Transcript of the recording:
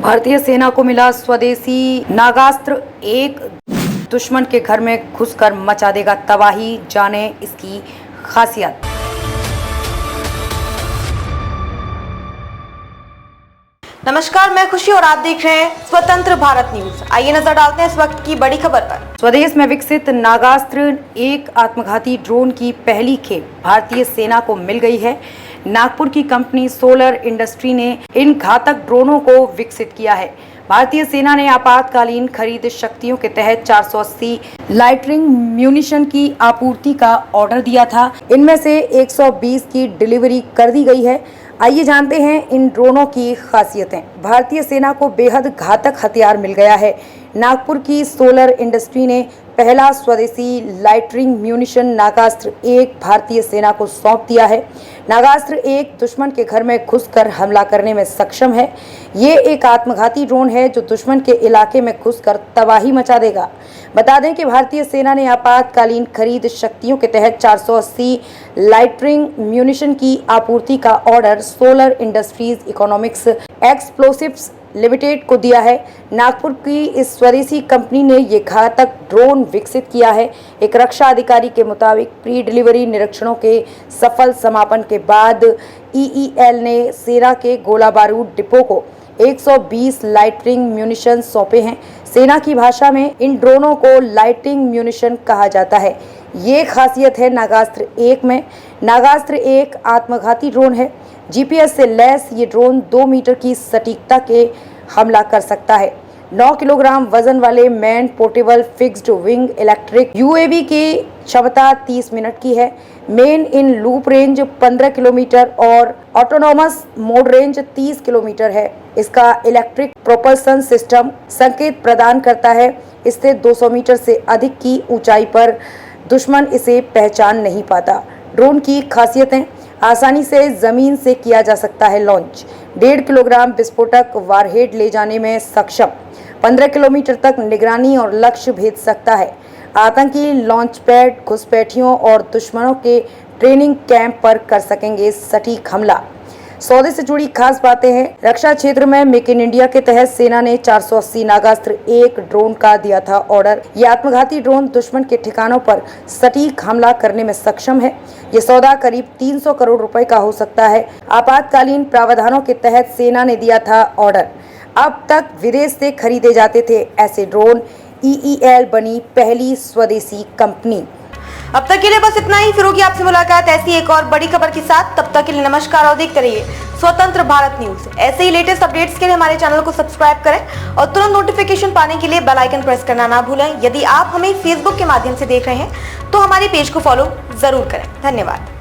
भारतीय सेना को मिला स्वदेशी नागास्त्र, एक दुश्मन के घर में घुसकर मचा देगा तबाही। जाने इसकी खासियत। नमस्कार, मैं खुशी और आप देख रहे हैं स्वतंत्र भारत न्यूज। आइए नजर डालते हैं इस वक्त की बड़ी खबर पर। स्वदेश में विकसित नागास्त्र, एक आत्मघाती ड्रोन की पहली खेप भारतीय सेना को मिल गई है। नागपुर की कंपनी सोलर इंडस्ट्री ने इन घातक ड्रोनों को विकसित किया है। भारतीय सेना ने आपातकालीन खरीद शक्तियों के तहत 480 लाइटनिंग म्यूनिशन की आपूर्ति का ऑर्डर दिया था। इनमें से 120 की डिलीवरी कर दी गई है। आइए जानते हैं इन ड्रोनों की खासियतें। भारतीय सेना को बेहद घातक हथियार मिल गया है। नागपुर की सोलर इंडस्ट्री ने पहला स्वदेशी लाइटनिंग म्यूनिशन नागास्त्र एक भारतीय सेना को सौंप दिया है। नागास्त्र एक दुश्मन के घर में घुसकर हमला करने में सक्षम है। ये एक आत्मघाती ड्रोन है जो दुश्मन के इलाके में घुसकर तबाही मचा देगा। बता दें कि भारतीय सेना ने आपातकालीन खरीद शक्तियों के तहत 480 लाइटनिंग म्यूनिशन की आपूर्ति का order solar industries economics explosives limited को दिया है। नागपुर की इस स्वदेशी कंपनी ने ये घातक ड्रोन विकसित किया है। एक रक्षा अधिकारी के मुताबिक प्री डिलीवरी निरीक्षणों के सफल समापन के बाद ईईएल ने सेना के गोला बारूद डिपो को 120 लाइटनिंग म्यूनिशन सौंपे हैं। सेना की भाषा में इन ड्रोनों को लाइटनिंग म्यूनिशन कहा जाता है। ये खासियत है नागास्त्र एक में। नागास्त्र एक आत्मघाती ड्रोन है। जीपीएस से लैस ये ड्रोन 2 मीटर की सटीकता के हमला कर सकता है। 9 किलोग्राम वजन वाले man portable fixed wing electric UAV की क्षमता 30 मिनट की है। Main in loop range 15 kilometre और ऑटोनोमस मोड रेंज 30 किलोमीटर है। इसका इलेक्ट्रिक प्रोपल्सन सिस्टम संकेत प्रदान करता है। इससे 200 मीटर से अधिक की ऊंचाई पर दुश्मन इसे पहचान नहीं पाता। ड्रोन की खासियतें: आसानी से जमीन से किया जा सकता है लॉन्च, 1.5 किलोग्राम विस्फोटक वारहेड ले जाने में सक्षम, 15 किलोमीटर तक निगरानी और लक्ष्य भेज सकता है। आतंकी लॉन्च पैड, घुसपैठियों और दुश्मनों के ट्रेनिंग कैंप पर कर सकेंगे सटीक हमला। सौदे से जुड़ी खास बातें हैं। रक्षा क्षेत्र में मेक इन इंडिया के तहत सेना ने 480 नागास्त्र एक ड्रोन का दिया था ऑर्डर। ये आत्मघाती ड्रोन दुश्मन के ठिकानों पर सटीक हमला करने में सक्षम है। ये सौदा करीब 300 करोड़ रुपए का हो सकता है। आपातकालीन प्रावधानों के तहत सेना ने दिया था ऑर्डर। अब तक विदेश से खरीदे जाते थे ऐसे ड्रोन। ईईएल बनी पहली स्वदेशी कंपनी। अब तक के लिए बस इतना ही। फिर होगी आपसे मुलाकात ऐसी एक और बड़ी खबर के साथ। तब तक के लिए नमस्कार और देखते रहिए स्वतंत्र भारत न्यूज। ऐसे ही लेटेस्ट अपडेट्स के लिए हमारे चैनल को सब्सक्राइब करें और तुरंत नोटिफिकेशन पाने के लिए बेल आइकन प्रेस करना ना भूलें। यदि आप हमें फेसबुक के माध्यम से देख रहे हैं तो हमारे पेज को फॉलो जरूर करें। धन्यवाद।